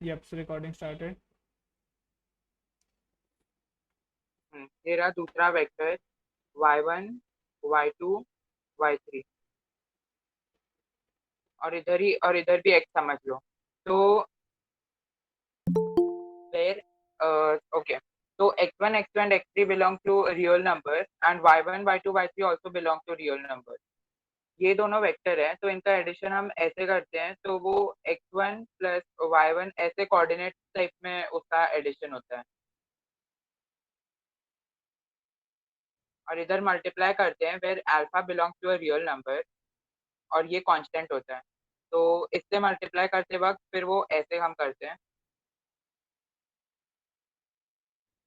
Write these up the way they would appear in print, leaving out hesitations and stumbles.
Yep, so recording started. ये रहा दूसरा वेक्टर y1 y2 y3 और इधर भी x समझ लो। तो where okay, so x1 x2 and x3 belong to real numbers and y1 y2 y3 also belong to real numbers। ये दोनों वेक्टर हैं, तो इनका एडिशन हम ऐसे करते हैं, तो वो x1 प्लस y1 ऐसे कोऑर्डिनेट टाइप में उसका एडिशन होता है, और इधर मल्टीप्लाई करते हैं where alpha belongs to a real number और ये कांस्टेंट होता है। तो इससे मल्टीप्लाई करते वक्त फिर वो ऐसे हम करते हैं,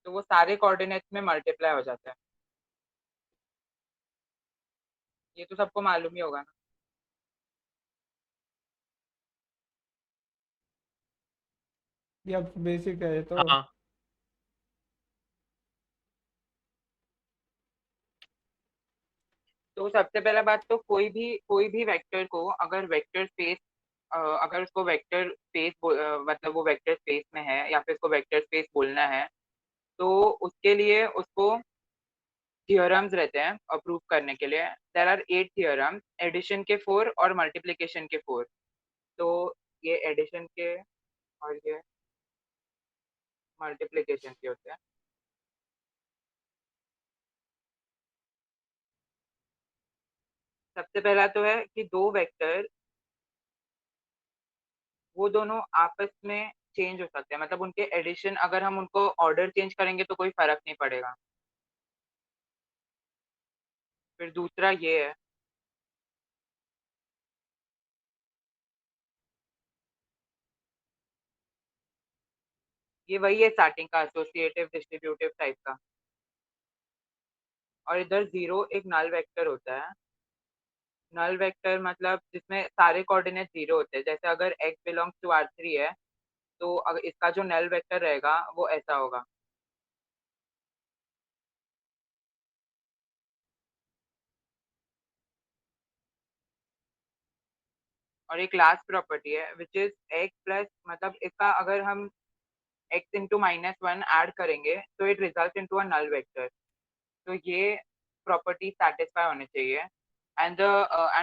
तो वो सारे कोऑर्डिनेट्स में मल्टीप्लाई हो जाता है। ये तो सबको मालूम ही होगा ना। Yep, बेसिक है ये तो। हाँ। तो सबसे पहला बात, तो कोई भी वेक्टर को अगर वेक्टर स्पेस, अगर उसको वेक्टर स्पेस मतलब वो वेक्टर स्पेस में है या फिर उसको वेक्टर स्पेस बोलना है, तो उसके लिए उसको थियोरम्स रहते हैं प्रूव करने के लिए। देर आर 8 थियोरम्स, एडिशन के 4 और मल्टीप्लिकेशन के 4। तो ये एडिशन के और ये मल्टीप्लिकेशन के होते हैं। सबसे पहला तो है कि दो वेक्टर वो दोनों आपस में चेंज हो सकते हैं, मतलब उनके एडिशन अगर हम उनको ऑर्डर चेंज करेंगे तो कोई फर्क नहीं पड़ेगा। फिर दूसरा ये है, ये वही है स्टार्टिंग का एसोसिएटिव डिस्ट्रीब्यूटिव टाइप का। और इधर जीरो एक नल वेक्टर होता है। नल वेक्टर मतलब जिसमें सारे कोऑर्डिनेट जीरो होते हैं, जैसे अगर x बिलोंग्स टू R3 है, तो अगर इसका जो नल वेक्टर रहेगा वो ऐसा होगा। और एक लास्ट प्रॉपर्टी है विच इज x प्लस, मतलब इसका अगर हम x इंटू -1 ऐड करेंगे तो it result into a null vector. तो ये प्रॉपर्टी सेटिस्फाई होने चाहिए। And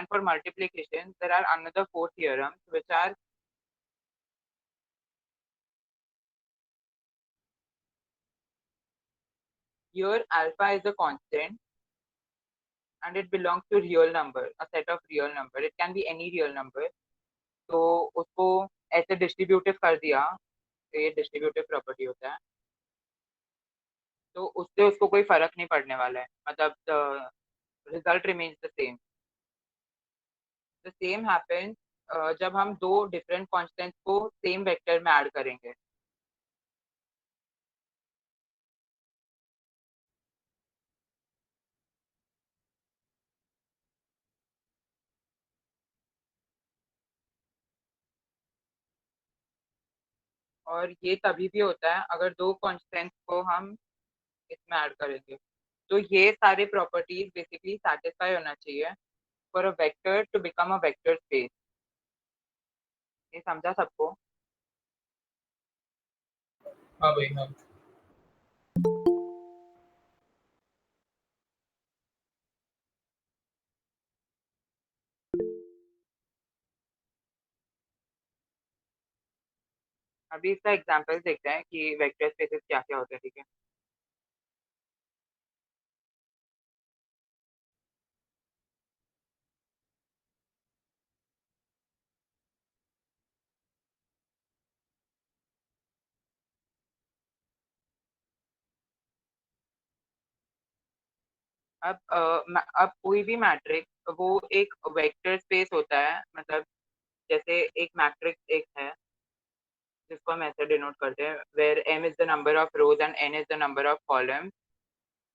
for multiplication there are another 4 theorems which are here alpha is a constant and it belongs to real number, a set of real number, it can be any real number। तो उसको ऐसे distributive कर दिया, तो ये distributive property होता है। तो उससे उसको कोई फर्क नहीं पड़ने वाला है, मतलब the result remains the same. The same happens जब हम दो डिफरेंट कॉन्स्टेंट्स को सेम वेक्टर में ऐड करेंगे। और ये तभी भी होता है अगर दो कॉन्स्टेंट्स को हम इसमें ऐड करेंगे। तो ये सारे प्रॉपर्टीज बेसिकली सेटिस्फाई होना चाहिए for a vector to become a vector space. ये समझा सबको? हाँ भाई, हाँ। अभी इसका एग्जांपल देखते हैं कि वेक्टर स्पेसेस क्या क्या होते हैं, ठीक है। अब कोई भी मैट्रिक्स वो एक वेक्टर स्पेस होता है, मतलब जैसे एक मैट्रिक्स एक है जिसको हम ऐसे डिनोट करते हैं where m is the number of rows and n is the number of columns.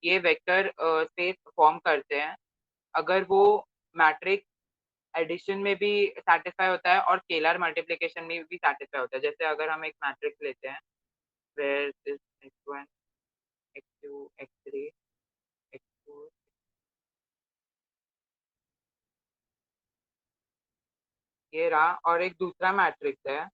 ये वेक्टर स्पेस फॉर्म करते हैं अगर वो मैट्रिक्स एडिशन में भी सेटिस्फाई होता है और स्केलर मल्टीप्लिकेशन में भी सेटिस्फाई होता है। जैसे अगर हम एक मैट्रिक्स लेते हैं where this x1 x2 x3 x4, ये रहा, और एक दूसरा मैट्रिक्स है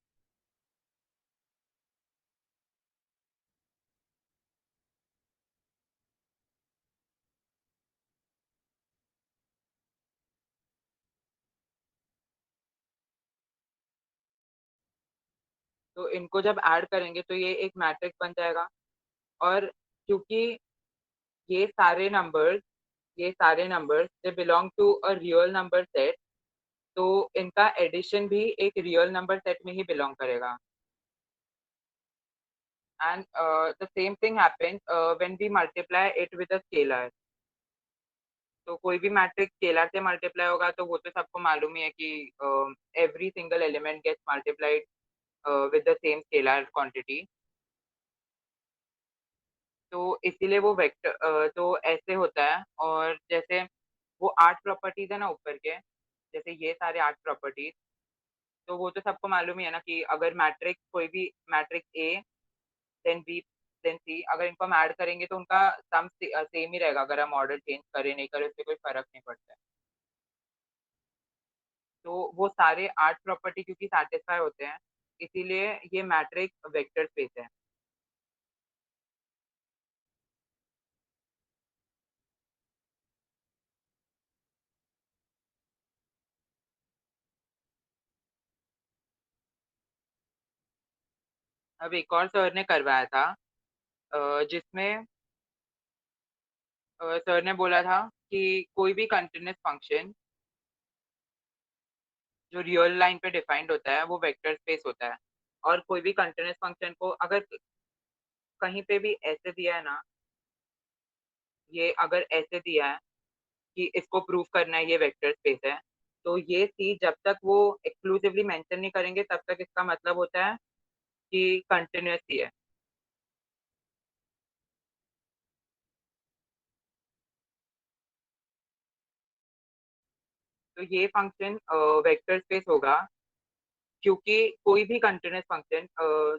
तो इनको जब ऐड करेंगे तो ये एक मैट्रिक्स बन जाएगा। और क्योंकि ये सारे नंबर्स ये सारे numbers they belong to a real number set, तो इनका एडिशन भी एक रियल नंबर सेट में ही बिलोंग करेगा। And the same thing happens when we multiply it with a scalar. तो कोई भी मैट्रिक्स स्केलर से मल्टीप्लाई होगा तो वो तो सबको मालूम ही है कि every single element gets multiplied with the same scalar quantity. तो इसीलिए वो वेक्टर तो ऐसे होता है। और जैसे वो 8 प्रॉपर्टीज है ना ऊपर के, जैसे ये सारे 8 प्रॉपर्टीज, तो वो तो सबको मालूम ही है ना कि अगर मैट्रिक्स कोई भी matrix A then B then C, अगर इनको हम ऐड करेंगे तो उनका सम सेम ही रहेगा, अगर हम ऑर्डर चेंज करें नहीं करें उससे कोई फर्क नहीं पड़ता है। तो वो सारे 8 प्रॉपर्टी क्योंकि सेटिस्फाई होते हैं, इसीलिए ये मैट्रिक्स वेक्टर स्पेस है। अब एक और सर ने करवाया था जिसमें सर ने बोला था कि कोई भी कंटिन्यूअस फंक्शन जो रियल लाइन पे डिफाइंड होता है वो वेक्टर स्पेस होता है। और कोई भी कंटिन्यूअस फंक्शन को अगर कहीं पे भी ऐसे दिया है ना, ये अगर ऐसे दिया है कि इसको प्रूव करना है ये वेक्टर स्पेस है, तो ये सी जब तक वो एक्सक्लूसिवली मेंशन नहीं करेंगे तब तक इसका मतलब होता है कि कंटिन्यूअस ही है। तो ये फंक्शन वेक्टर स्पेस होगा क्योंकि कोई भी कंटिन्यूअस फंक्शन,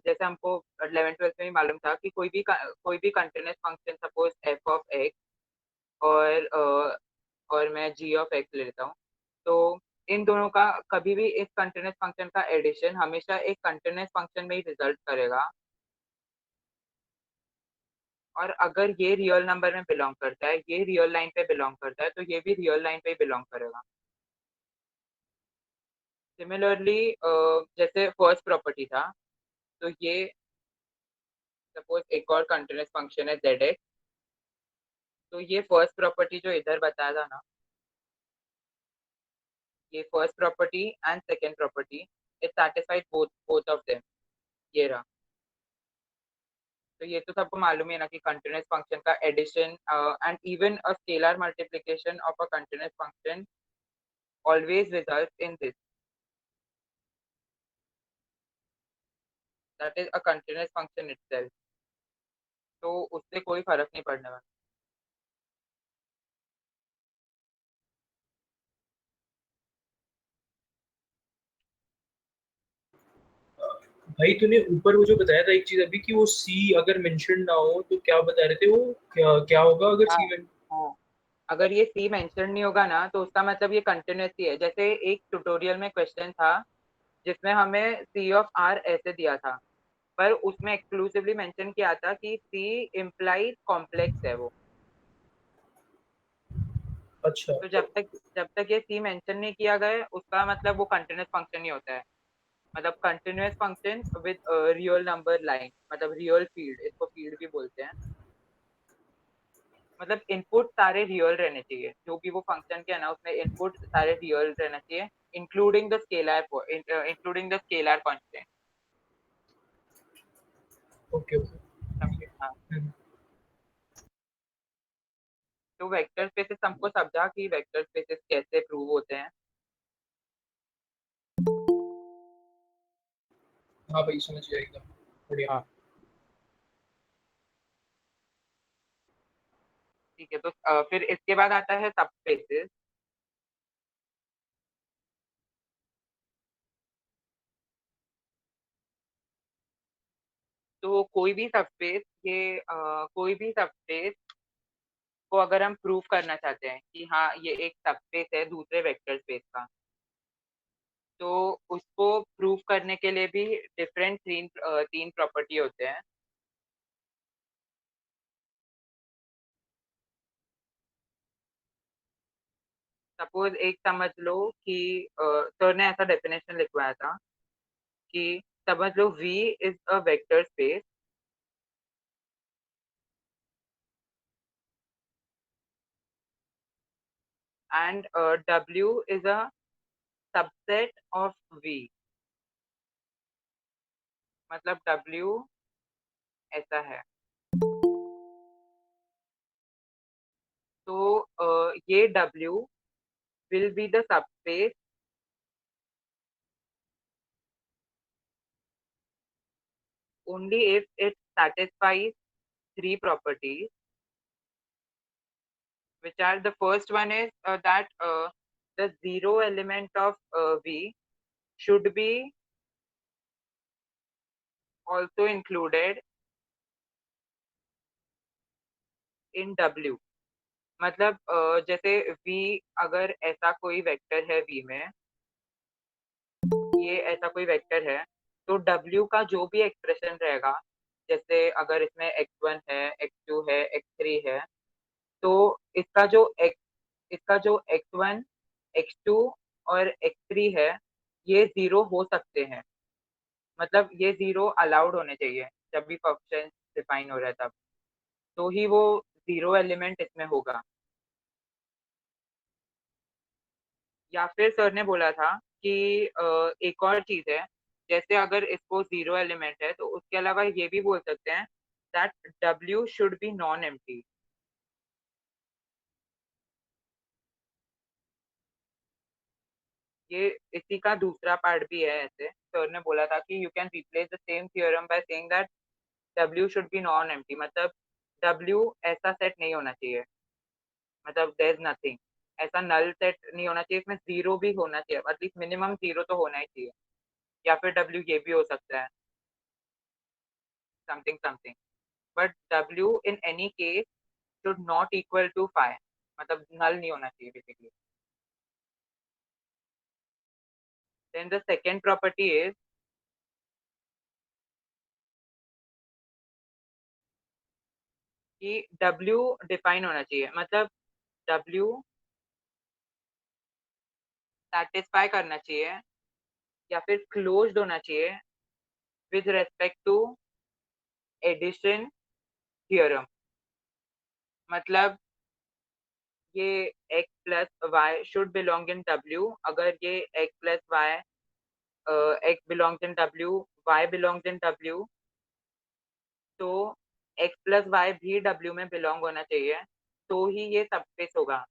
जैसे हमको 11th 12th में ही मालूम था कि कोई भी continuous function, suppose F of x और मैं जी ऑफ एक्स ले लेता हूँ, तो इन दोनों का कभी भी इस कंटिन्यूअस फंक्शन का एडिशन हमेशा एक कंटिन्यूअस फंक्शन में ही रिजल्ट करेगा। और अगर ये रियल नंबर में बिलोंग करता है, ये रियल लाइन पे बिलोंग करता है, तो ये भी रियल लाइन पे ही बिलोंग करेगा। सिमिलरली जैसे फर्स्ट प्रॉपर्टी था, तो ये सपोज एक और कंटिन्यूअस फंक्शन है जेड एक्स, तो ये फर्स्ट प्रॉपर्टी जो इधर बताया था ना, ये first property and second property it satisfied both both of them, ये रहा। तो ये तो सबको मालूम ही है ना कि कंटिन्यूअस फंक्शन का addition and even a scalar multiplication of a continuous function always results in this, that is a continuous function itself. तो उससे कोई फर्क नहीं पड़ने वाला। भाई तूने ऊपर वो जो बताया था एक चीज अभी कि वो सी अगर मेंशन ना हो तो क्या बता रहे थे वो, क्या क्या होगा अगर हाँ सी में। हाँ, अगर ये सी मेंशन नहीं होगा ना तो उसका मतलब ये कंटिन्यूअस ही है। जैसे एक ट्यूटोरियल में क्वेश्चन था जिसमें हमें सी ऑफ आर ऐसे दिया था, पर उसमें एक्सक्लूसिवली मेंशन किया था कि सी इम्प्लाइज कॉम्प्लेक्स है वो। अच्छा। तो जब तक ये सी मेंशन नहीं किया गया उसका मतलब वो कंटिन्यूअस फंक्शन ही होता है। मतलब continuous function with real number line, मतलब रियल फील्ड, इसको फील्ड भी बोलते हैं। मतलब इनपुट सारे रियल रहने चाहिए, जो भी वो फंक्शन के है ना उसमें इनपुट सारे रियल रहना चाहिए, including the scalar constant. Okay okay. समझे? हाँ। तो वेक्टर स्पेसेस हमको समझा कि वेक्टर स्पेसेस कैसे प्रूव होते हैं। हाँ भाई समझ गया एकदम बढ़िया। हाँ ठीक है। तो फिर इसके बाद आता है सबस्पेसेस। तो कोई भी सबस्पेस को अगर हम प्रूव करना चाहते हैं कि हाँ ये एक सबस्पेस है दूसरे वेक्टर स्पेस का, तो उसको प्रूव करने के लिए भी डिफरेंट तीन प्रॉपर्टी होते हैं। सपोज एक समझ लो कि सर ने ऐसा डेफिनेशन लिखवाया था कि समझ लो V is a vector space and W is a subset of V. मतलब W ऐसा है। तो ये W will be the subspace only if it satisfies three properties, which are the first one is that the zero element of V should be also included in W. मतलब जैसे V अगर ऐसा कोई vector है V में, ये ऐसा कोई वेक्टर है, तो W का जो भी एक्सप्रेशन रहेगा, जैसे अगर इसमें x1 है, x2 है, x3 है, तो इसका जो x1, x2 और x3 है, ये जीरो हो सकते हैं। मतलब ये जीरो अलाउड होने चाहिए जब भी फंक्शन डिफाइन हो रहा है तब, तो ही वो जीरो एलिमेंट इसमें होगा। या फिर सर ने बोला था कि एक और चीज है, जैसे अगर इसको जीरो एलिमेंट है तो उसके अलावा ये भी बोल सकते हैं that W should be non empty. ये इसी का दूसरा पार्ट भी है। ऐसे सर ने बोला था कि you can replace the same theorem by saying that W should be non empty, मतलब W ऐसा सेट नहीं होना चाहिए, मतलब देयर इज नथिंग, ऐसा नल सेट नहीं होना चाहिए, इसमें जीरो भी होना चाहिए, एटलीस्ट मिनिमम जीरो तो होना ही चाहिए। या फिर W ये भी हो सकता है something something, but W in any case should not equal to phi, मतलब null नहीं होना चाहिए basically. Then the second property is कि W define होना चाहिए, मतलब W satisfy करना चाहिए या फिर closed होना चाहिए with respect to addition theorem। मतलब ये x plus y should belong in W, अगर ये x plus y x belongs in W, y belongs in W, तो x plus y भी W में बिलोंग होना चाहिए, तो ही ये सबस्पेस होगा।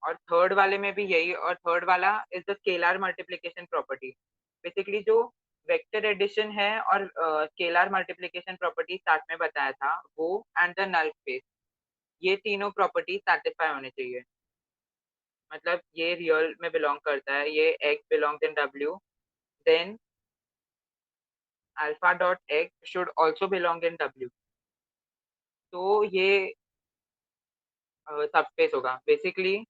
और थर्ड वाले में भी यही, और थर्ड वाला is the scalar multiplication property. Basically जो वेक्टर एडिशन है और स्केलर मल्टीप्लिकेशन प्रॉपर्टी स्टार्ट में बताया था वो, एंड द नल स्पेस, ये तीनों प्रॉपर्टी सेटिस्फाई होने चाहिए। मतलब ये रियल में बिलोंग करता है, ये x belongs in W, then alpha dot x should also belong in W, तो ये सबस्पेस होगा। बेसिकली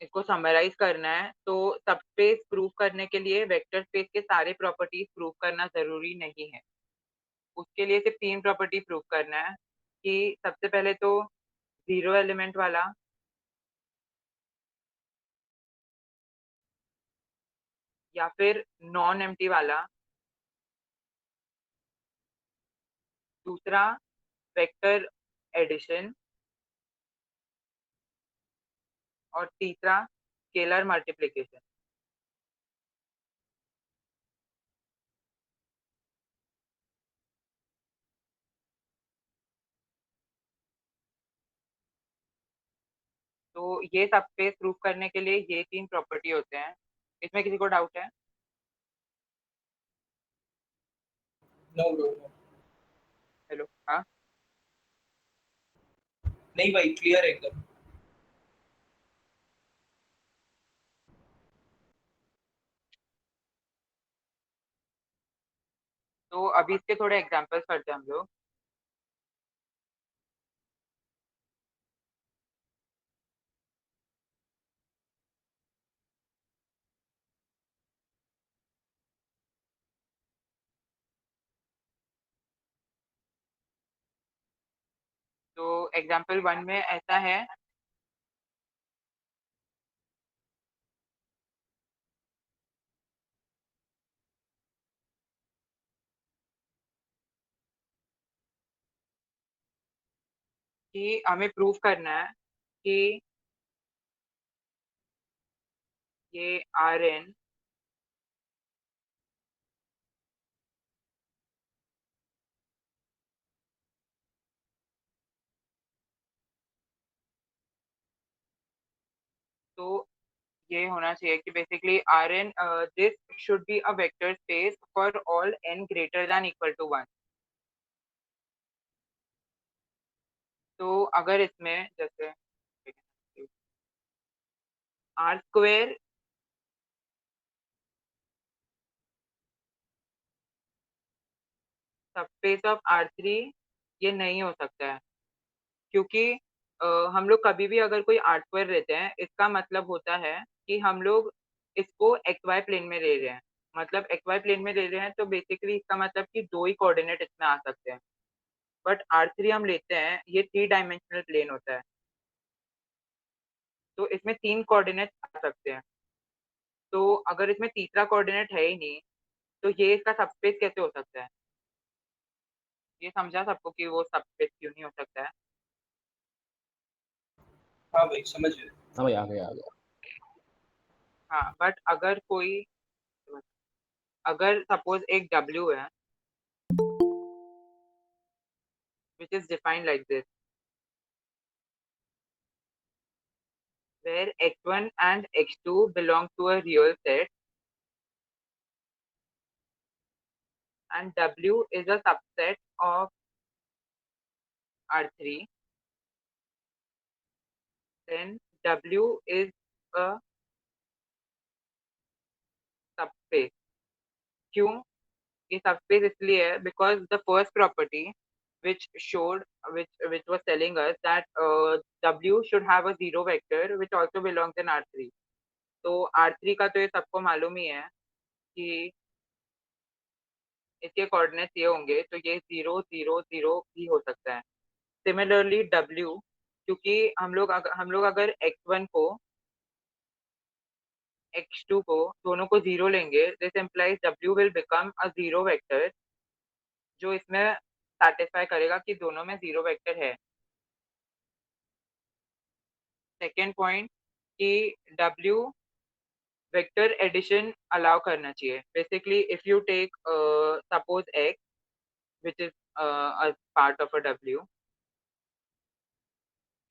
इसको समराइज करना है तो सबस्पेस प्रूव करने के लिए वेक्टर स्पेस के सारे प्रॉपर्टीज प्रूव करना जरूरी नहीं है, उसके लिए सिर्फ तीन प्रॉपर्टी प्रूव करना है। कि सबसे पहले तो जीरो एलिमेंट वाला, या फिर नॉन एम्प्टी वाला, दूसरा वेक्टर एडिशन, और तीसरा स्केलर मल्टीप्लिकेशन। तो ये सबस्पेस प्रूव करने के लिए ये तीन प्रॉपर्टी होते हैं। इसमें किसी को डाउट है? नो ब्रो, हेलो, हाँ। नहीं भाई, क्लियर है एकदम। तो अभी इसके थोड़े एग्जांपल्स करते हैं हम लोग। तो एग्जांपल वन में ऐसा है कि हमें प्रूव करना है कि ये Rn तो ये होना चाहिए कि basically Rn this should be a vector space for all n greater than equal to 1। तो अगर इसमें जैसे are square subspace of R3 ये नहीं हो सकता है, क्योंकि हम लोग कभी भी अगर कोई आर स्क्वायर लेते हैं इसका मतलब होता है कि हम लोग इसको एक्स वाई प्लेन में ले रहे हैं। मतलब एक्स वाई प्लेन में ले रहे हैं तो बेसिकली इसका मतलब कि दो ही कोऑर्डिनेट इसमें आ सकते हैं। बट R3 हम लेते हैं, ये 3 डायमेंशनल प्लेन होता है, तो इसमें 3 कोऑर्डिनेट आ सकते हैं। तो अगर इसमें तीसरा कोऑर्डिनेट है ही नहीं तो ये इसका सबस्पेस कैसे हो सकता है? ये समझा सबको कि वो सबस्पेस क्यों नहीं हो सकता है? हाँ भाई समझ गए। हाँ भाई, आ गया। हाँ, बट अगर सपोज एक W है which is defined like this, where x1 and x2 belong to a real set and W is a subset of R3, then W is a subspace. क्यों ये subspace इसलिए है because the first property which showed which was telling us that W should have a zero vector which also belongs in R3. तो R3 का तो ये सबको मालूम ही है कि इसके कोऑर्डिनेट्स ये होंगे, तो ये 0 0 0 भी हो सकता है। सिमिलरली W, क्योंकि हम लोग अगर x1 को x2 को दोनों को 0 लेंगे, this implies W will become a zero vector जो इसमें सेटिस्फाई करेगा कि दोनों में जीरो वेक्टर है। सेकेंड पॉइंट कि W वेक्टर एडिशन अलाउ करना चाहिए। Basically if you take suppose x which is a part of a W,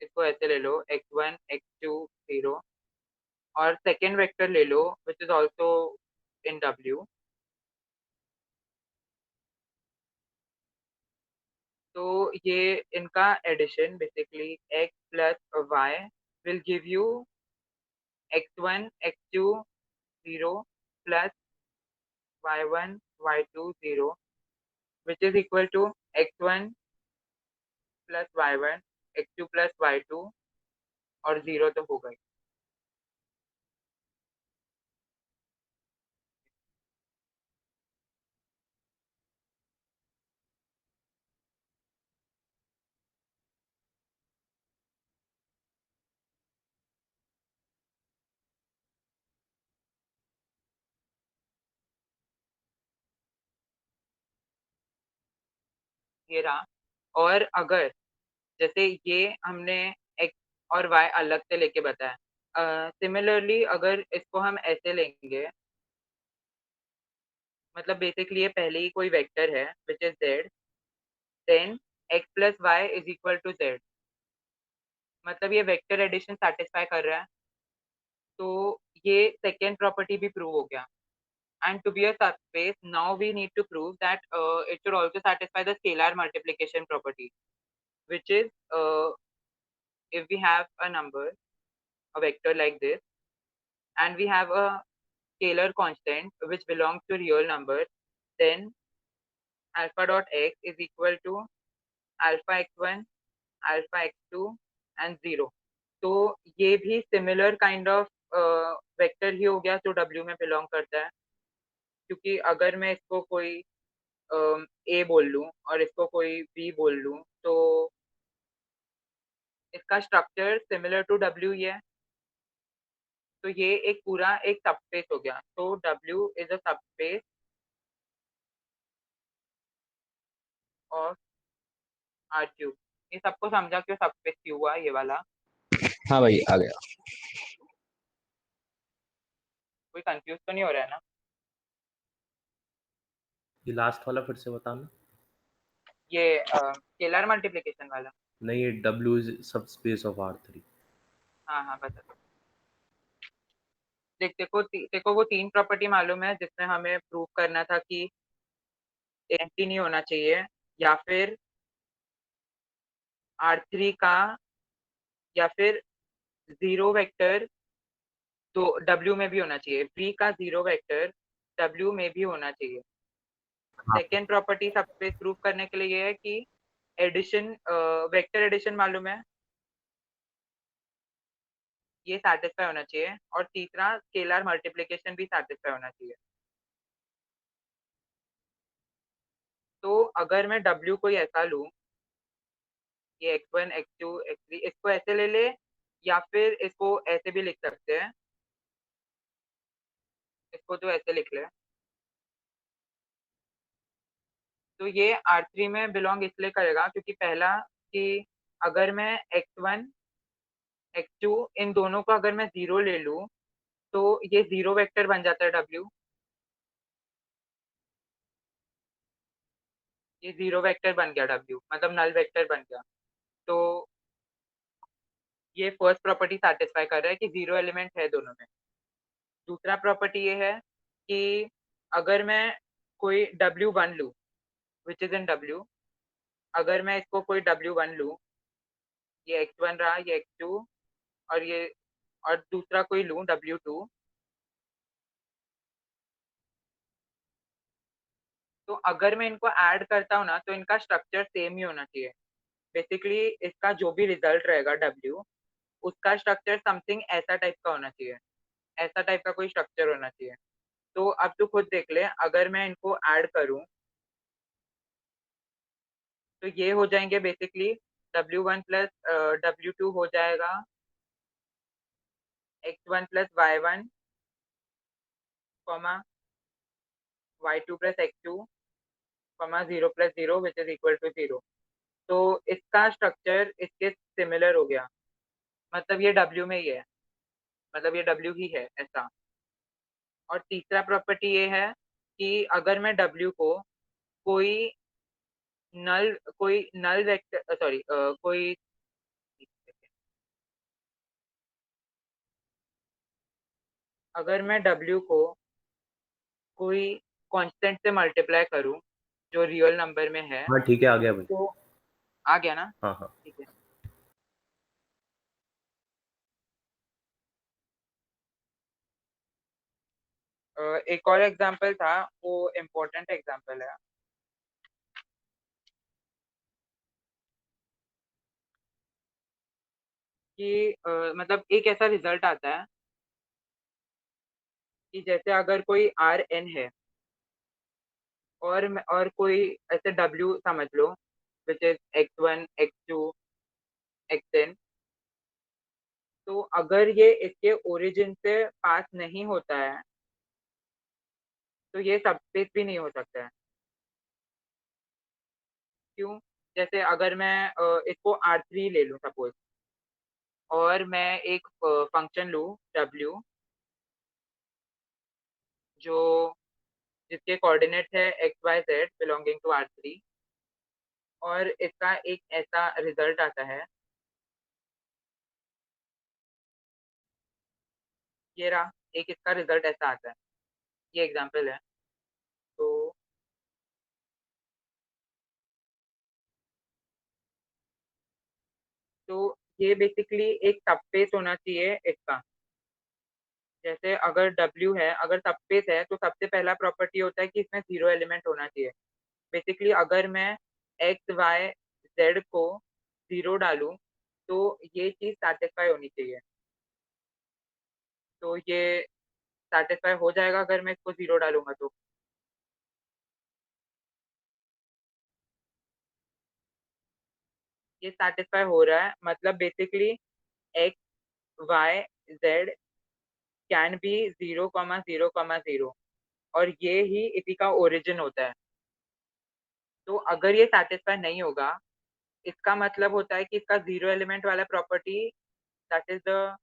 इसको ऐसे ले लो x1 x2 0 और सेकेंड वेक्टर ले लो which is also in W। तो ये इनका addition basically x plus y will give you x1 x2 0 plus y1 y2 0 which is equal to x1 plus y1 x2 plus y2 और 0 तो होगा ही। ये रहा। और अगर जैसे ये हमने x और y अलग से लेके बताया, सिमिलरली अगर इसको हम ऐसे लेंगे, मतलब बेसिकली ये पहले ही कोई वेक्टर है which is z, then x plus Y is equal to z, मतलब ये वेक्टर एडिशन सेटिस्फाई कर रहा है। तो ये सेकेंड प्रॉपर्टी भी प्रूव हो गया। And to be a subspace, now we need to prove that it should also satisfy the scalar multiplication property, which is if we have a number, a vector like this, and we have a scalar constant which belongs to real number, then alpha dot x is equal to alpha x1, alpha x2 and 0। तो ये भी similar kind of vector ही हो गया जो W में belong करता है, क्योंकि अगर मैं इसको कोई ए बोल लूं और इसको कोई बी बोल लूं तो इसका स्ट्रक्चर सिमिलर टू W ही है। तो ये एक पूरा एक सबस्पेस हो गया। तो W is a subspace of R3। ये सबको समझा क्यों सबस्पेस क्यों हुआ ये वाला? हाँ भाई आ गया। कोई कंफ्यूज तो नहीं हो रहा है ना? ये लास्ट वाला फिर से बताना। ये स्केलर मल्टीप्लिकेशन वाला। नहीं, ये W is subspace of R3। हाँ हाँ बता। देखो वो 3 प्रॉपर्टी मालूम है जिसमें हमें प्रूव करना था कि एंटी नहीं होना चाहिए, या फिर R3 का, या फिर जीरो वेक्टर तो W में भी होना चाहिए, V का जीरो वेक्टर W में भी होना चाहिए। हाँ। सेकेंड प्रॉपर्टी सबस्पेस प्रूव करने के लिए ये है कि एडिशन, वेक्टर एडिशन मालूम है, ये सैटिस्फाई होना चाहिए। और तीसरा स्केलर मल्टीप्लिकेशन भी सैटिस्फाई होना चाहिए। तो अगर मैं W कोई ऐसा लूं, ये x1 x2 x3, इसको ऐसे ले ले, या फिर इसको ऐसे भी लिख सकते हैं, इसको तो ऐसे लिख ले। तो ये R3 में बिलोंग इसलिए करेगा क्योंकि पहला कि अगर मैं x1 x2 इन दोनों को अगर मैं जीरो ले लूं तो ये जीरो वेक्टर बन जाता है W, ये जीरो वेक्टर बन गया W, मतलब नल वेक्टर बन गया। तो ये फर्स्ट प्रॉपर्टी सेटिस्फाई कर रहा है कि जीरो एलिमेंट है दोनों में। दूसरा प्रॉपर्टी ये है कि अगर मैं कोई W1 लूं विच इज इन W, अगर मैं इसको कोई W1 लूं, ये x1 रहा, ये x2, और ये, और दूसरा कोई लूं W2, तो अगर मैं इनको ऐड करता हूँ ना तो इनका स्ट्रक्चर सेम ही होना चाहिए। बेसिकली इसका जो भी रिजल्ट रहेगा W, उसका स्ट्रक्चर समथिंग ऐसा टाइप का होना चाहिए, ऐसा टाइप का कोई स्ट्रक्चर होना चाहिए। तो अब तू खुद देख ले, अगर मैं इनको ऐड करूं तो ये हो जाएंगे बेसिकली W1 प्लस W2 हो जाएगा x1 plus y1 comma y2 plus x2 comma 0 plus 0 which is equal to 0। तो इसका स्ट्रक्चर इसके सिमिलर हो गया, मतलब ये W में ही है, मतलब ये W ही है ऐसा। और तीसरा प्रॉपर्टी ये है कि अगर मैं W को कोई नल वेक्टर, सॉरी कोई, अगर मैं W को कोई कांस्टेंट से मल्टीप्लाई करूं जो रियल नंबर में है, हाँ ठीक है, आ गया भाई। तो आ गया ना? हाँ हाँ। ठीक है। एक और एग्जांपल था, वो इम्पोर्टेंट एग्जांपल है कि मतलब एक ऐसा रिजल्ट आता है कि जैसे अगर कोई Rn है और कोई ऐसे W समझ लो which is x1 x2 xn, तो अगर ये इसके ओरिजिन से पास नहीं होता है तो ये सबस्पेस भी नहीं हो सकता है। क्यों? जैसे अगर मैं इसको R3 ले लूं सपोज, और मैं एक फंक्शन लूं W जो जिसके कोऑर्डिनेट है XYZ बिलोंगिंग टू R3, और इसका एक ऐसा रिजल्ट आता है, ये रहा, एक इसका रिजल्ट ऐसा आता है, ये एग्जांपल है। तो तो ये बेसिकली एक सबस्पेस होना चाहिए इसका। जैसे अगर W है, अगर सबस्पेस है तो सबसे पहला प्रॉपर्टी होता है कि इसमें जीरो एलिमेंट होना चाहिए। बेसिकली अगर मैं XYZ को जीरो डालूं तो ये चीज सेटिस्फाई होनी चाहिए। तो ये सेटिस्फाई हो जाएगा अगर मैं इसको जीरो डालूंगा तो। ये सेटिस्फाई हो रहा है, मतलब बेसिकली XYZ कैन बी 0,0,0, और ये ही इसी का ओरिजिन होता है। तो अगर ये सेटिस्फाई नहीं होगा, इसका मतलब होता है कि इसका जीरो एलिमेंट वाला property, that is the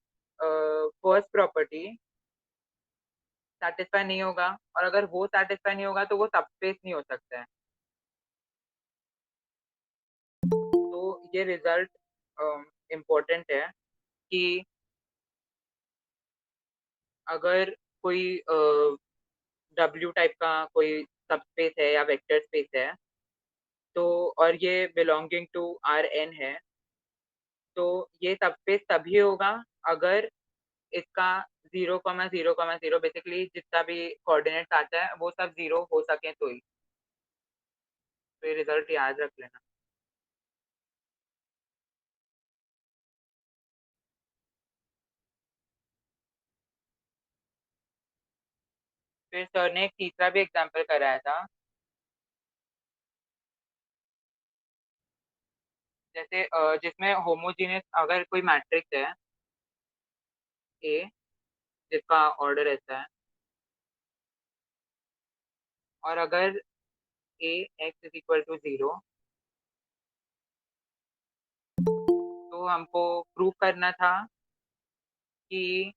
first property, satisfy नहीं होगा, और अगर वो सेटिस्फाई नहीं होगा तो वो सबस्पेस नहीं हो सकता है। तो ये रिजल्ट इम्पोर्टेंट है कि अगर कोई W टाइप का कोई सबस्पेस है या वेक्टर स्पेस है, तो और ये बिलोंगिंग टू Rn है, तो ये सबस्पेस तभी होगा अगर इसका 0,0,0 बेसिकली जितना भी कोऑर्डिनेट्स आता है वो सब 0 हो सके तो ही। तो ये रिजल्ट याद रख लेना। फिर सर ने एक तीसरा भी एग्जांपल कराया था, जैसे जिसमें होमोजीनियस अगर कोई मैट्रिक्स है ए जिसका ऑर्डर ऐसा है, और अगर ए एक्स इज इक्वल टू 0, तो हमको प्रूव करना था कि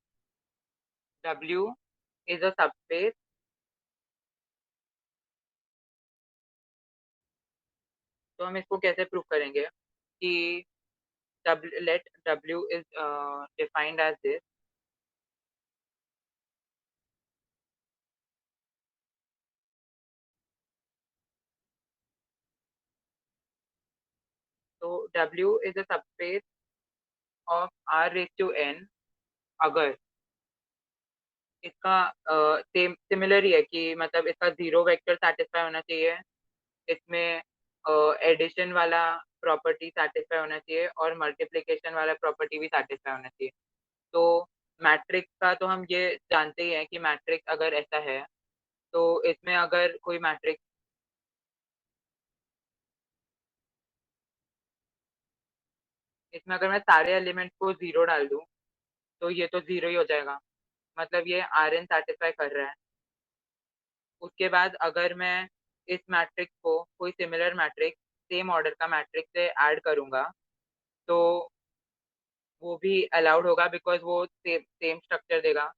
W इज अ सबस्पेस तो हम इसको कैसे प्रूव करेंगे कि let W is defined as this, तो W is a subspace of R raised to n अगर इसका सेम सिमिलर ही है कि मतलब इसका जीरो वेक्टर सेटिस्फाई होना चाहिए, इसमें एडिशन वाला प्रॉपर्टी सेटिस्फाई होना चाहिए और मल्टीप्लिकेशन वाला प्रॉपर्टी भी सेटिस्फाई होना चाहिए। तो मैट्रिक्स का तो हम ये जानते ही हैं कि मैट्रिक्स अगर ऐसा है, तो इसमें अगर कोई मैट्रिक्स, इसमें अगर मैं सारे एलिमेंट को 0 डाल दूं तो ये तो 0 ही हो जाएगा, मतलब ये Rn सेटिस्फाई कर रहा है। उसके बाद अगर मैं इस मैट्रिक्स को कोई सिमिलर मैट्रिक्स सेम ऑर्डर का मैट्रिक्स से ऐड करूंगा तो वो भी अलाउड होगा बिकॉज वो सेम स्ट्रक्चर देगा,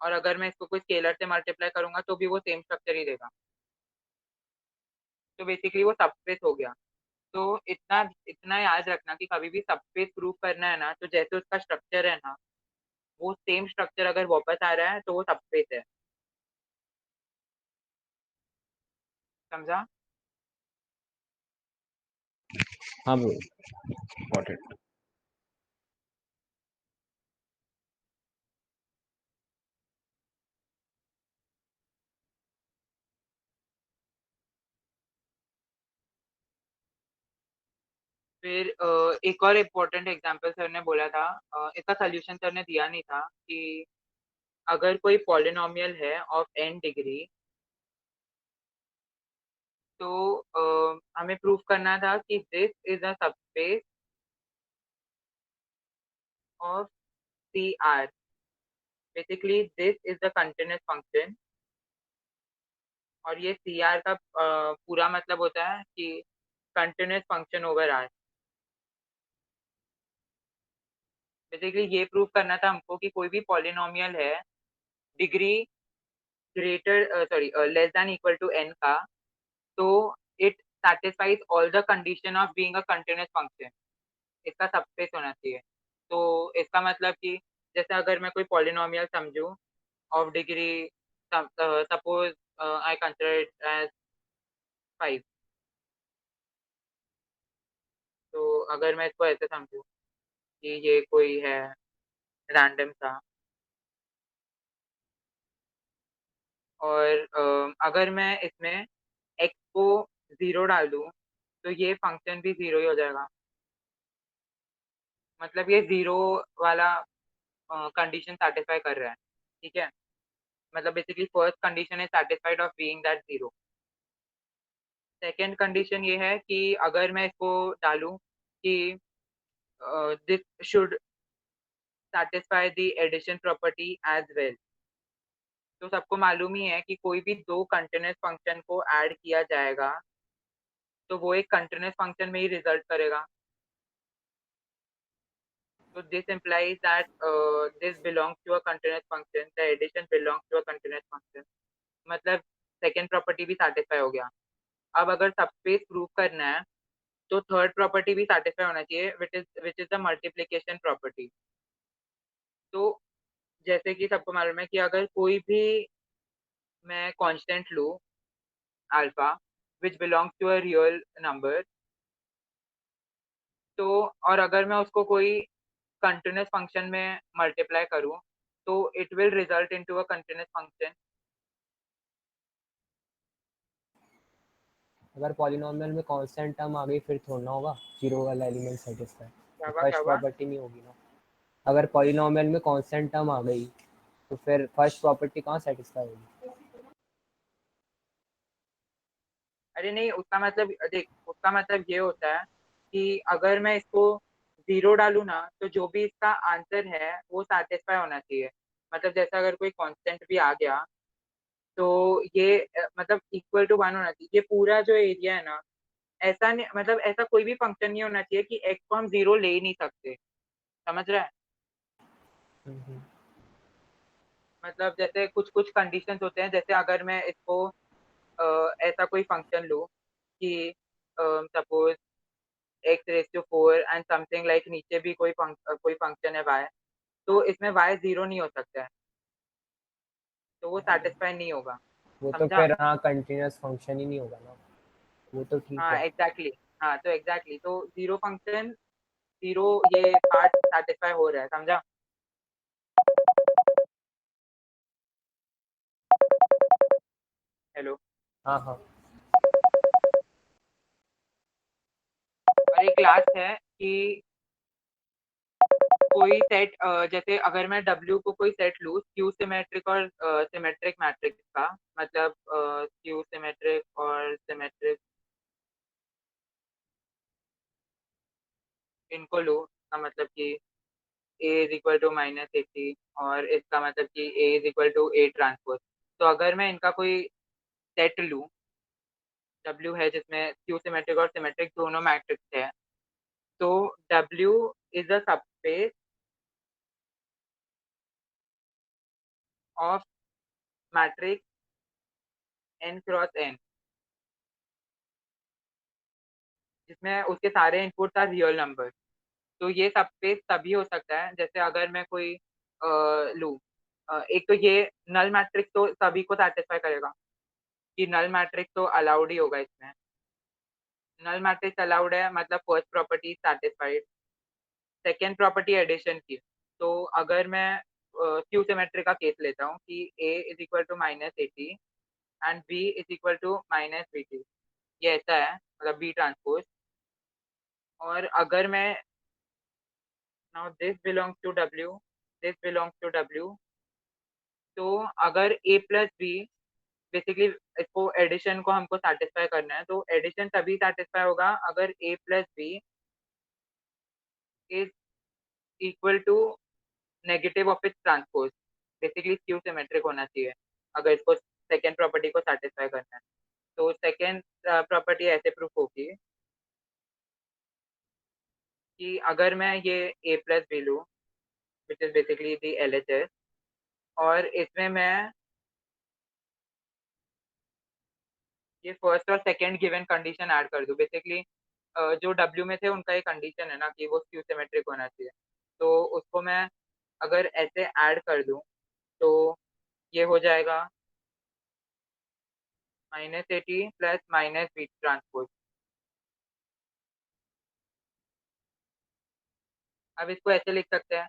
और अगर मैं इसको कोई स्केलर से मल्टीप्लाई करूंगा तो भी वो सेम स्ट्रक्चर ही देगा। तो बेसिकली वो सबस्पेस हो गया। तो इतना इतना याद रखना कि कभी भी सबस्पेस प्रूव करना है ना, तो जैसे उसका स्ट्रक्चर है ना, वो सेम स्ट्रक्चर अगर वापस आ रहा है तो वो सबस्पेस है। समझा? हाँ ब्रो, गॉट इट। फिर एक और इम्पोर्टेंट एग्जांपल सर ने बोला था, इसका सोल्यूशन सर ने दिया नहीं था, कि अगर कोई पॉलिनोमियल है ऑफ n डिग्री, तो हमें प्रूव करना था कि this is a subspace of CR। Basically this is the continuous function, और ये CR का पूरा मतलब होता है कि continuous function over R। Basically ये प्रूव करना था हमको कि कोई भी पॉलिनोमियल है degree greater sorry less than equal to n का, तो it satisfies all the condition of being a continuous function। इसका सबस्पेस होना चाहिए। तो इसका मतलब कि जैसे अगर मैं कोई पॉलिनोमियल समझूं of degree, suppose I consider it as 5, तो अगर मैं इसको ऐसे समझूं कि ये कोई है रैंडम सा, और अगर मैं इसमें x को 0 डाल दूं तो ये फंक्शन भी 0 ही हो जाएगा, मतलब ये 0 वाला कंडीशन सेटिस्फाई कर रहा है। ठीक है, मतलब basically first condition is satisfied of being that 0। Second condition ये है कि अगर मैं इसको डालूं कि this should satisfy the addition property as well। तो सबको मालूम ही है कि कोई भी दो कंटिन्यूअस फंक्शन को ऐड किया जाएगा तो वो एक कंटिन्यूस फंक्शन में ही रिजल्ट करेगा. So this implies that this belongs to a continuous function. The addition belongs to a continuous function. मतलब सेकेंड प्रॉपर्टी भी सेटिस्फाई हो गया. अब अगर सबस्पेस प्रूव करना है तो थर्ड प्रॉपर्टी भी सेटिस्फाई होना चाहिए, which is the multiplication property. तो जैसे कि सबको मालूम है कि अगर कोई भी मैं कांस्टेंट लूँ alpha which belongs to a real number, तो और अगर मैं उसको कोई कंटिन्यूस फंक्शन में मल्टीप्लाई करूँ तो it will result into a continuous function. अगर पॉलिनोमियल में कांस्टेंट टर्म आ गई फिर थोड़ा होगा जीरो वाला एलिमेंट सेटिस्फाई, क्या तो हुआ क्या फर्स्ट हुआ? प्रॉपर्टी नहीं होगी ना. अगर पॉलिनोमियल में कांस्टेंट टर्म आ गई तो फिर फर्स्ट प्रॉपर्टी कहाँ सेटिस्फाई होगी. अरे नहीं, उसका मतलब देख, उसका मतलब ये होता है कि अगर मैं इसको जीरो डालूँ ना तो जो भी इसका आंसर है वो सेटिस्फाई होना चाहिए. मतलब जैसे अगर कोई कांस्टेंट भी आ गया तो ये मतलब इक्वल टू वन होना चाहिए. ये पूरा जो एरिया है ना, ऐसा नहीं, मतलब ऐसा कोई भी फंक्शन नहीं होना चाहिए कि एक्स को हम जीरो ले ही नहीं सकते. समझ रहा है? मतलब जैसे कुछ कुछ कंडीशंस होते हैं, जैसे अगर मैं इसको ऐसा कोई फंक्शन लूँ कि suppose X raise to four and something like, नीचे भी कोई फंक्शन है वाई, तो इसमें वाई जीरो नहीं हो सकता है, तो वो सेटिस्फाई नहीं होगा. वो तो समझा? फिर हाँ कंटिन्यूस फंक्शन ही नहीं होगा ना, वो तो ठीक हाँ है. एग्जैक्टली. हाँ तो एग्जैक्टली, तो जीरो फंक्शन, जीरो ये पार्ट सेटिस्फाई हो रहा है. समझा? हेलो. हाँ हाँ. और एक लास्ट है कि कोई सेट, जैसे अगर मैं W को कोई सेट लूँ स्क्यू सिमेट्रिक और सिमेट्रिक मैट्रिक्स का, मतलब स्क्यू सिमेट्रिक और सिमेट्रिक इनको लूँ, का मतलब कि A इज इक्वल टू -80 और इसका मतलब कि A is equal to A transpose. तो अगर मैं इनका कोई सेट लूँ W है जिसमें स्क्यू सिमेट्रिक और सिमेट्रिक दोनों मैट्रिक्स है, तो W is a subspace of matrix n cross n, जिसमें उसके सारे इनपुट्स आर रियल नंबर. तो ये सबस्पेस तभी हो सकता है जैसे अगर मैं कोई लूँ, एक तो ये नल मैट्रिक्स तो सभी को सेटिस्फाई करेगा कि नल मैट्रिक्स तो अलाउड ही होगा इसमें. नल मैट्रिक्स अलाउड है मतलब first property satisfied. Second property addition की, तो अगर मैं क्यू सिमेट्री का केस लेता हूँ कि A is equal to -80 and B is equal to -BT, ये ऐसा है मतलब B ट्रांसपोज. और अगर मैं now this belongs to W, this belongs to W, तो अगर A प्लस बी, बेसिकली इसको एडिशन को हमको सेटिस्फाई करना है, तो एडिशन तभी सेटिस्फाई होगा अगर A plus B is equal to negative of its transpose. Basically skew symmetric होना चाहिए अगर इसको सेकेंड प्रॉपर्टी को सेटिस्फाई करना है. तो सेकेंड प्रॉपर्टी ऐसे प्रूफ होगी कि अगर मैं ये A प्लस बी लूँ which is basically the LHS, और इसमें मैं ये फर्स्ट और सेकेंड गिवन कंडीशन ऐड कर दूं, बेसिकली जो W में थे उनका एक कंडीशन है ना कि वो स्क्यू सिमेट्रिक होना चाहिए, तो उसको मैं अगर ऐसे ऐड कर दूं तो ये हो जाएगा -80 प्लस -B ट्रांसपोज. अब इसको ऐसे लिख सकते हैं.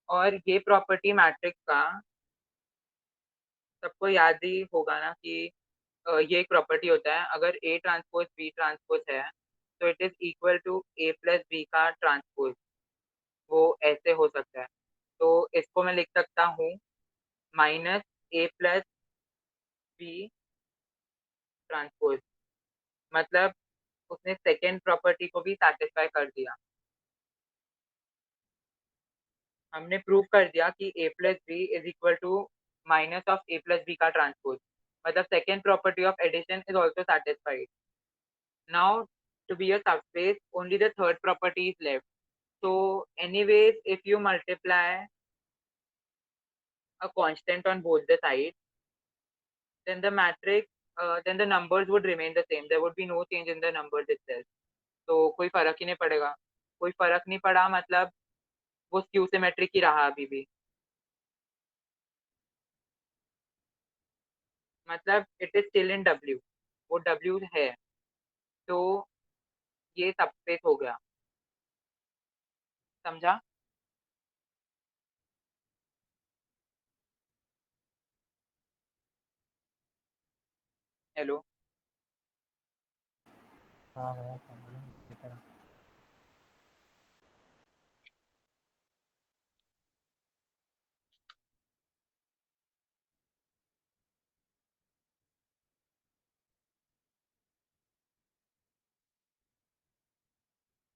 और ये प्रॉपर्टी मैट्रिक्स का सबको याद ही होगा ना कि ये एक प्रॉपर्टी होता है, अगर A ट्रांसपोज B ट्रांसपोज है तो it is equal to A plus B का ट्रांसपोज. वो ऐसे हो सकता है, तो इसको मैं लिख सकता हूँ -A प्लस बी ट्रांसपोज. मतलब उसने सेकेंड प्रॉपर्टी को भी सेटिस्फाई कर दिया. हमने प्रूव कर दिया कि A plus B is equal to minus of A plus B का ट्रांसपोज. मतलब second property of addition is also satisfied. Now, to be a subspace, only the third property is left. So, anyways, if you multiply a constant on both the sides, then the matrix, then the numbers would remain the same. There would be no change in the numbers itself. तो कोई फर्क ही नहीं पड़ेगा. कोई फर्क नहीं पड़ा मतलब वो स्क्यू सिमेट्रिक ही रहा अभी भी. मतलब it is still in W. वो W है. तो ये सबस्पेस हो गया. समझा? हेलो. हाँ हाँ हाँ.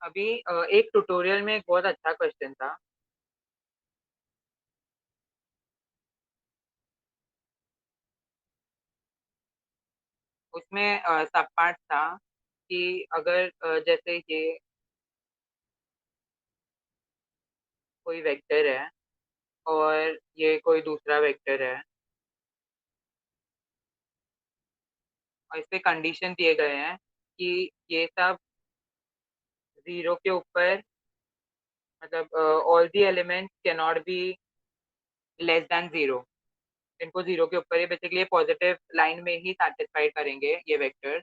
अभी एक ट्यूटोरियल में एक बहुत अच्छा क्वेश्चन था. उसमें सब पार्ट था कि अगर जैसे ये कोई वेक्टर है और ये कोई दूसरा वेक्टर है और इस पे कंडीशन दिए गए हैं कि ये सब जीरो के ऊपर मतलब all the elements can not be less than zero. इनको जीरो के ऊपर ही बेसिकली पॉजिटिव लाइन में ही सेटिस्फाई करेंगे ये वेक्टर.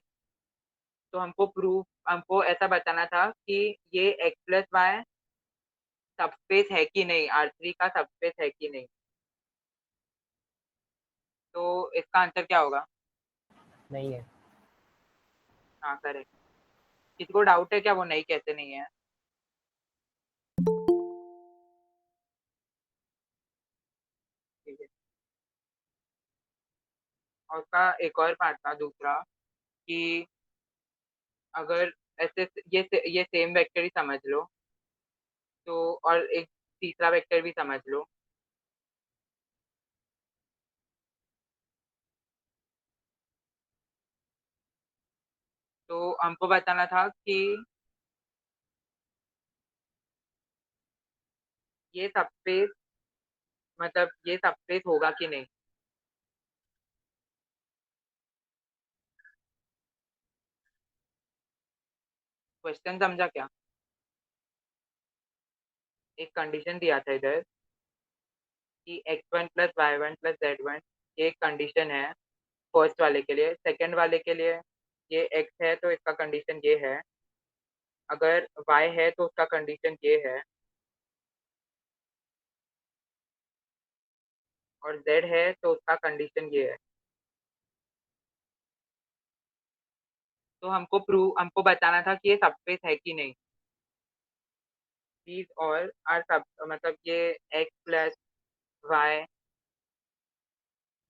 तो हमको ऐसा बताना था कि ये एक्स प्लस वाई सबस्पेस है कि नहीं, R3 का सबस्पेस है कि नहीं. तो इसका आंसर क्या होगा? नहीं है. हाँ करेक्ट. किसी को डाउट है क्या वो नहीं कैसे नहीं है? ठीक है. और उसका एक और पार्ट था दूसरा कि अगर ऐसे ये सेम वेक्टर ही समझ लो. तो और एक तीसरा वेक्टर भी समझ लो. तो हमको बताना था कि ये सबस्पेस मतलब ये सबस्पेस होगा कि नहीं. क्वेश्चन समझा क्या? एक कंडीशन दिया था इधर कि x1 plus y1 plus z1 ये एक कंडीशन है फर्स्ट वाले के लिए. सेकंड वाले के लिए ये x है तो इसका कंडीशन ये है. अगर y है तो उसका कंडीशन ये है. और z है तो उसका कंडीशन ये है. तो हमको बताना था कि ये सबस्पेस है कि नहीं. these all are सब मतलब ये x प्लस y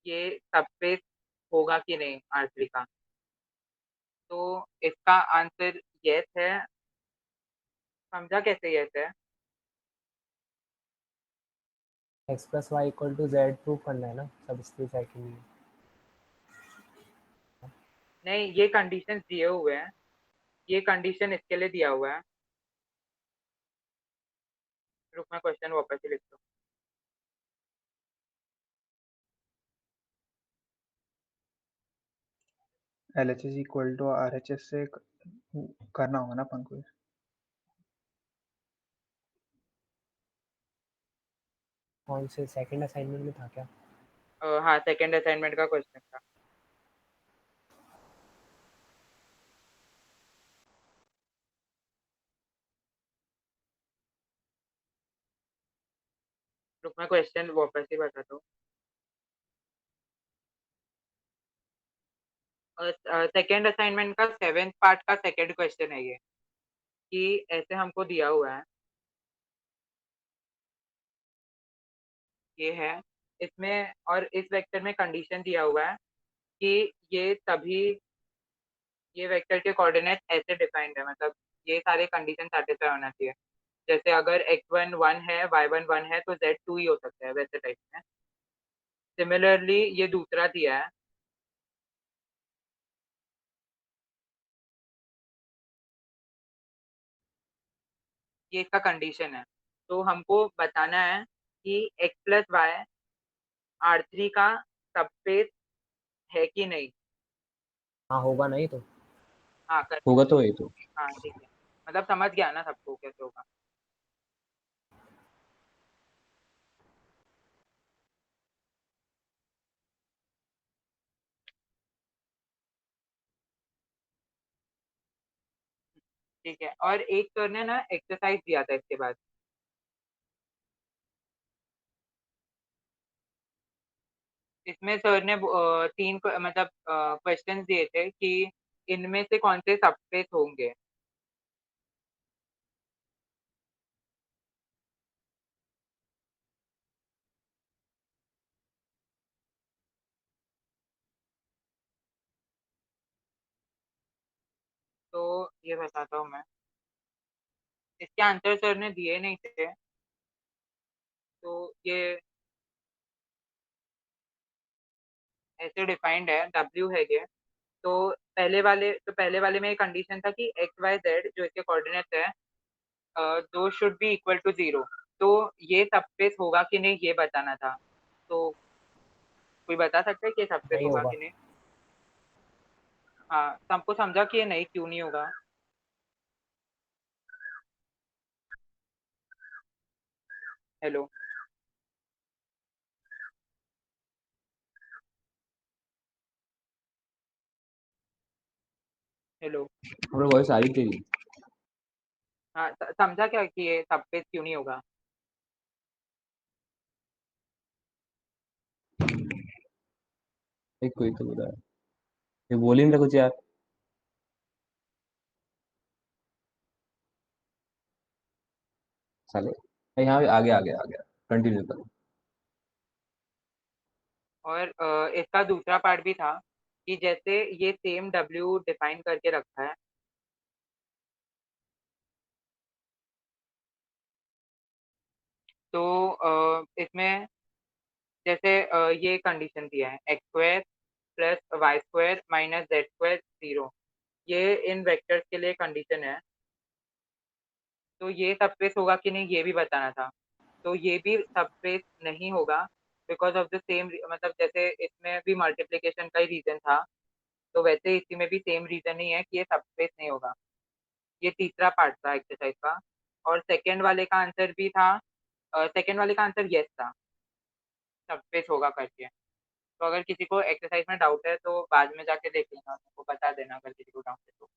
ये सबस्पेस होगा कि नहीं R3 का. तो इसका आंसर यस है. समझा कैसे यस है? X plus Y equal to Z prove करना है ना सबस्पेस है कि नहीं. नहीं ये कंडीशन दिए हुए हैं. ये कंडीशन इसके लिए दिया हुआ है. रुक मैं क्वेश्चन वापस ही लिखता हूँ. LHS इक्वल टू RHS से करना होगा ना अपन को. कौन से सेकंड असाइनमेंट में था क्या? हाँ सेकंड असाइनमेंट का क्वेश्चन था. रुक मैं क्वेश्चन वापस ही बताता हूँ. सेकंड असाइनमेंट का 7th पार्ट का सेकंड क्वेश्चन है ये कि ऐसे हमको दिया हुआ है. ये है इसमें और इस वेक्टर में कंडीशन दिया हुआ है कि ये वेक्टर के कोऑर्डिनेट ऐसे डिफाइंड है. मतलब ये सारे कंडीशन सेटिस्फाई होना चाहिए. जैसे अगर x1 1 है y1 1 है तो z2 ही हो सकता है वैसे टाइप में. सिमिलरली ये दूसरा दिया है ये इसका कंडीशन है। तो हमको बताना है कि x प्लस वाई R3 का सबस्पेस है कि नहीं। हाँ होगा नहीं तो। हाँ कर होगा तो ये तो। हाँ ठीक है, मतलब समझ गया ना सबको कैसे होगा। ठीक है, और एक सर ने ना एक्सरसाइज दिया था इसके बाद। इसमें सर ने मतलब क्वेश्चंस दिए थे कि इनमें से कौन से सबस्पेस होंगे। तो ये बताता हूँ मैं, इसके आंसर सर ने दिए नहीं थे। तो ये ऐसे डिफाइंड है, W है ये। तो पहले वाले में कंडीशन था कि एक्स वाई जेड जो इसके कोऑर्डिनेट्स है दो शुड बी इक्वल टू 0। तो ये सबस्पेस होगा कि नहीं ये बताना था। तो कोई बता सकता है कि ये सबस्पेस नहीं होगा होगा। कि नहीं। हाँ, सबको समझा कि ये नहीं क्यों नहीं होगा। Hello hello. हमारा वॉइस आ रही थी। हाँ समझा क्या कि ये सबस्पेस क्यों नहीं होगा। एक कोई तो बोला है, ये बोल ही नहीं रहा कुछ यार। साले यहाँ आगे आगे आ गया। कंटिन्यू करो। और इसका दूसरा पार्ट भी था कि जैसे ये सेम W डिफाइन करके रखा है। तो इसमें जैसे ये कंडीशन दिया है x square plus y square minus z square 0। ये इन वेक्टर्स के लिए कंडीशन है। तो ये सबस्पेस होगा कि नहीं ये भी बताना था। तो ये भी सबस्पेस नहीं होगा बिकॉज ऑफ द सेम, मतलब जैसे इसमें भी मल्टीप्लिकेशन का ही रीजन था, तो वैसे इसी में भी सेम रीजन ही है कि ये सबस्पेस नहीं होगा। ये तीसरा पार्ट था एक्सरसाइज का। और सेकंड वाले का आंसर भी था, सेकंड वाले का आंसर यस था, सबस्पेस होगा करके। तो अगर किसी को एक्सरसाइज में डाउट है तो बाद में जाके देख लेना, उनको बता देना अगर किसी को डाउट है तो।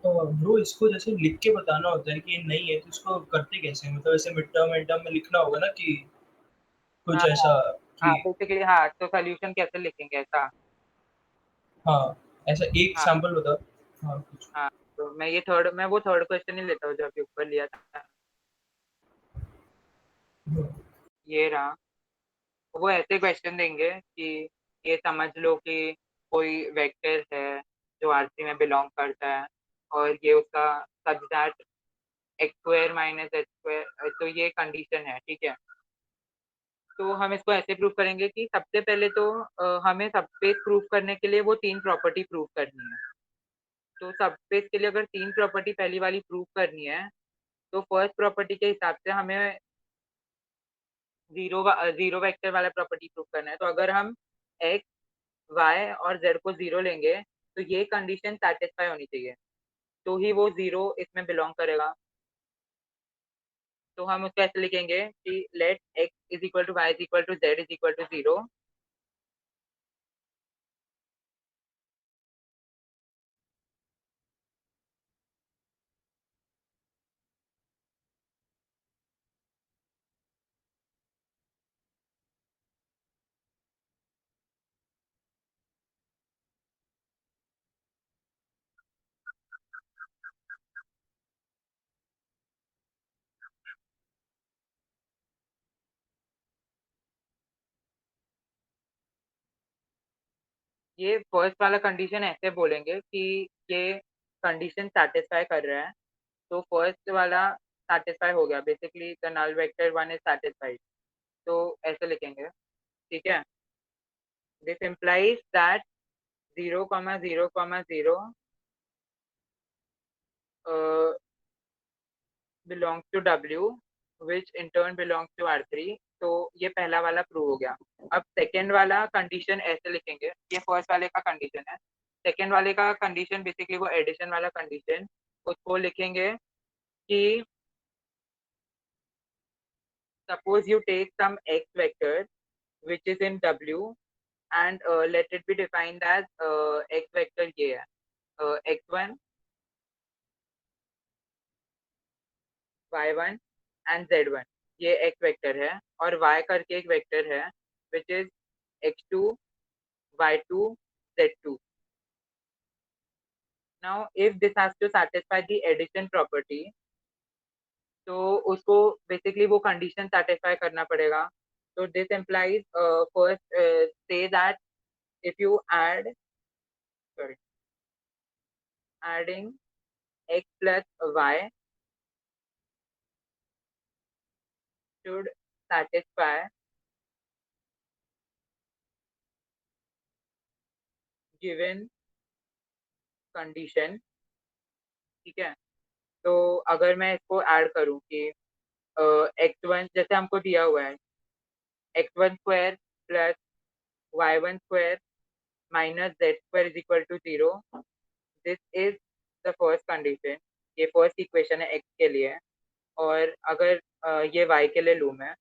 ब्रो इसको जैसे लिख के बताना होता है कि ये नहीं है, तो इसको करते कैसे? मतलब ऐसे मिड टर्म में लिखना होगा ना कि कुछ हाँ हाँ ऐसा हाँ, कि बेसिकली हाँ, तो सोल्यूशन कैसे लिखेंगे ऐसा। हाँ, ऐसा एक हाँ सैंपल बता। हाँ कुछ। हाँ, तो मैं वो थर्ड क्वेश्चन ही लेता हूँ जो अभी ऊपर लिया था। ये रहा। वो ऐसे क्वेश्चन देंगे कि ये समझ लो कि कोई वेक्टर है जो आरसी में बिलोंग करता है, और ये उसका such that x square minus H square, तो ये कंडीशन है, ठीक है। तो हम इसको ऐसे प्रूव करेंगे कि सबसे पहले तो हमें सबस्पेस प्रूव करने के लिए वो तीन प्रॉपर्टी प्रूव करनी है। तो सबस्पेस के लिए अगर तीन प्रॉपर्टी पहली वाली प्रूव करनी है, तो फर्स्ट प्रॉपर्टी के हिसाब से हमें जीरो वेक्टर वाला प्रॉपर्टी प्रूव करना है। तो अगर हम एक्स वाई और जेड को जीरो लेंगे तो ये कंडीशन सेटिस्फाई होनी चाहिए, तो ही वो जीरो इसमें बिलोंग करेगा। तो हम उसको ऐसे लिखेंगे कि let x is equal to y is equal to z is equal to 0। ये फर्स्ट वाला कंडीशन ऐसे बोलेंगे कि ये कंडीशन सेटिस्फाई कर रहा है। तो फर्स्ट वाला सेटिस्फाई हो गया, basically the null vector one is satisfied. तो ऐसे लिखेंगे, ठीक है। This implies that 0, 0, 0 belongs to W, which in turn belongs to R3. तो ये पहला वाला प्रूव हो गया. अब सेकेंड वाला कंडीशन ऐसे लिखेंगे, ये फर्स्ट वाले का कंडीशन है. सेकेंड वाले का कंडीशन बेसिकली वो एडिशन वाला कंडीशन, उसको लिखेंगे कि suppose you take some x vector which is in W and let it be defined as x vector ये है x1 y1 and z1, ये x वेक्टर है और y करके एक वेक्टर है which is x2 y2 z2. Now if this has to satisfy the addition property, तो उसको बेसिकली वो कंडीशन सेटिस्फाई करना पड़ेगा. तो this implies first say that if you adding x plus y should satisfy given condition. ठीक है, तो अगर मैं इसको ऐड करूं कि x1 जैसे हमको दिया हुआ है x1 square plus y1 square minus z square is equal to 0. This is the first condition, ये फर्स्ट इक्वेशन है x के लिए. और अगर ये y के लिए लूँ मैं,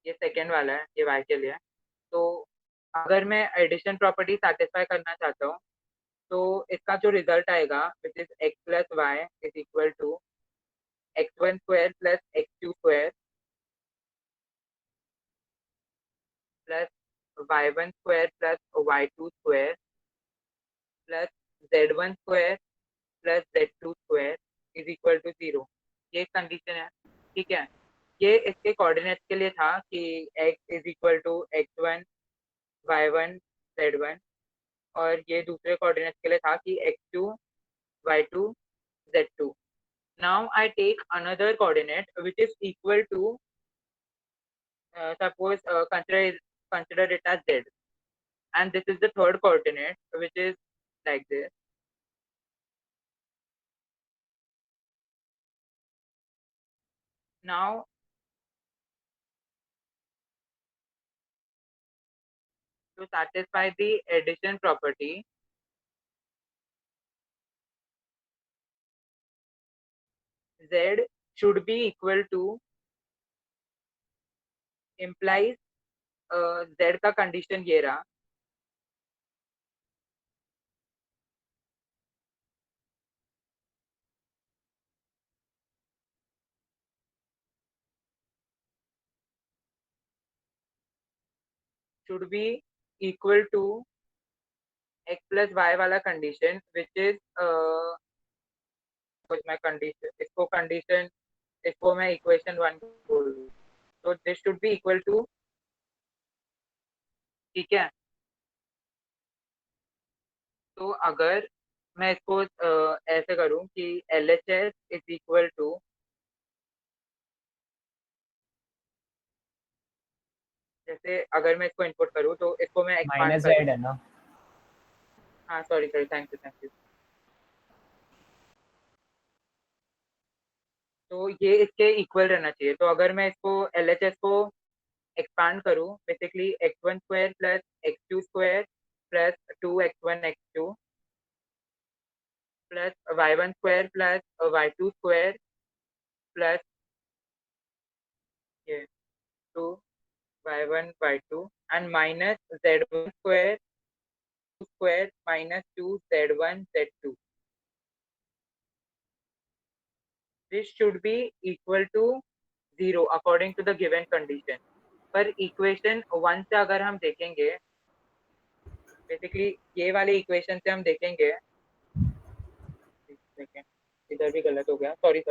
ये सेकेंड वाला है, ये y के लिए. तो अगर मैं एडिशन प्रॉपर्टी सेटिस्फाई करना चाहता हूँ तो इसका जो रिजल्ट आएगा which is x plus Y is equal to x1 square plus x2 square plus y1 square plus y2 square plus z1 square plus z2 square is equal to 0. ये condition है. ठीक है, ये इसके कोऑर्डिनेट्स के लिए था कि x is equal to x1 y1 z1, और ये दूसरे कोऑर्डिनेट्स के लिए था कि x2 y2 z2. Now I take another coordinate which is equal to suppose consider it as z, and this is the third coordinate which is like this. Now to satisfy the addition property, z should be equal to implies z का condition ये रहा, should be equal to x plus y वाला condition which is कुछ मैं condition इसको मैं equation 1 बोल दूं. तो this should be equal to, ठीक है. तो अगर मैं इसको ऐसे करूं कि LHS इज इक्वल टू जैसे अगर मैं इसको इनपुट करूं तो इसको मैं एक्सपांड माइनस करूं. z है ना. हाँ सॉरी थैंक यू. तो ये इसके इक्वल रहना चाहिए. तो अगर मैं इसको LHS को एक्सपांड करूं basically x1 square plus x2 square plus 2x1 x2 plus y1 square plus y2 square plus ये 2 y1 y2 and minus z1 square minus 2 z1 z2. This should be equal to 0 according to the given condition. पर equation 1 से अगर हम देखेंगे basically ये वाले equation से हम देखेंगे, इधर भी गलत हो गया, सॉरी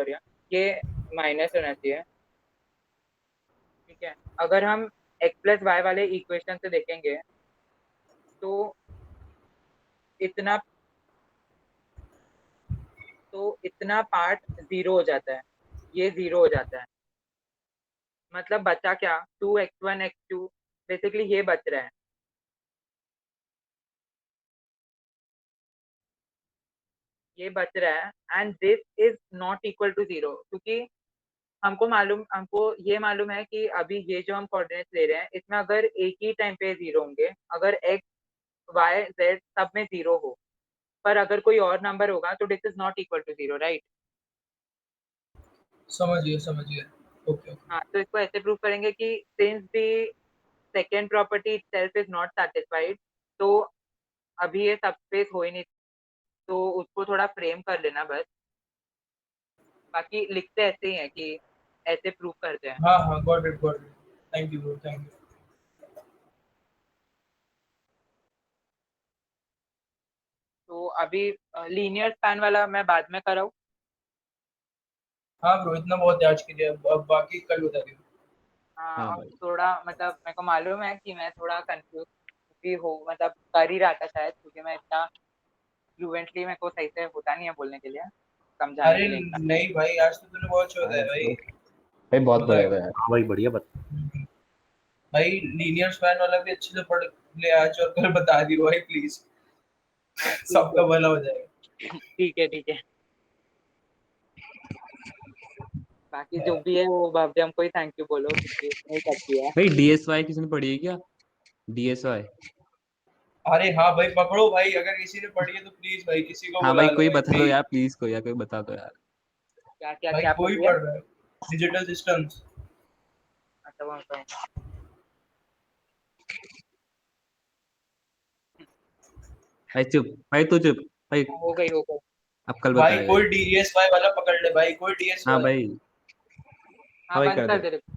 ये माइनस होना चाहिए. ठीक है, अगर हम x प्लस वाई वाले इक्वेशन से देखेंगे तो इतना पार्ट 0 हो जाता है, ये 0 हो जाता है. मतलब बचा क्या 2x1 x2 बेसिकली ये बच रहा है. ये बच रहा है and this is not equal to 0, क्योंकि हमको ये मालूम है कि अभी ये जो हम कोऑर्डिनेट्स ले रहे हैं इसमें अगर एक ही टाइम पे 0 होंगे, अगर x y z सब में 0 हो, पर अगर कोई और नंबर होगा तो this is not equal to 0, right? समझिए ओके हाँ, तो इसको ऐसे प्रूव करेंगे कि since the second property itself is not satisfied, तो अभी ये सबस्पेस हो ही नहीं, तो उसको थोड़ा फ्रेम कर लेना बस, बाकी लिखते ऐसे ही है कि ऐसे प्रूव करते हैं। हाँ got it thank you bro thank you. तो अभी लीनियर स्पैन वाला मैं बाद में कराऊँ? हाँ ब्रो इतना बहुत है आज के लिए, अब बाकी कल बता दियो। हाँ, हाँ और भाई। थोड़ा मतलब मेरे को मालूम है कि मैं थोड़ा कंफ्यूज भी हो, मतलब कर ही रहा था शायद, क्योंकि मैं इतना फ्लुएंटली मेरे को सही से होता नहीं है बोलने के लिए, समझाने अरे के लिए इतना। नहीं भाई आज तो तूने बहुत छोड़ा है भाई। भाई बहुत पता बढ़िया है। था यार। हाँ भाई बढ़िया बता। भाई लीनियर स्पैन वाला भी अच्छे से पढ़ ले आज और कल बता दियो भाई प्लीज, हाँ, ठीक सबका है भला हो जाएगा। ठीक है। बाकी जो भी है वो भाभी को ही थैंक यू बोलो, क्योंकि नहीं करती है। भाई डीएसवाई किसी ने पढ़ी है क्या? डीएसवाई। अरे हाँ भाई पकड़ो भाई, अगर किसी ने पढ़ी है तो प्लीज भाई किसी को हाँ बुला भाई लो कोई भाई बता दो प्लीज। यार, प्लीज कोई यार, कोई बता दो यार। क्या क्या भाई क्या कोई पढ़ी है? पढ़ रहा है डिजिटल सिस्टम्स। अच्छा, वो तो भाई चुप, भाई तू चुप। भाई हो गई। अब कल भाई बताएगा। कोई डीएसवाई वाला पकड़ ले भाई, कोई हाँ डीएसवाई। भाई। हाँ, हाँ भाई बंद कर कर दे। दे।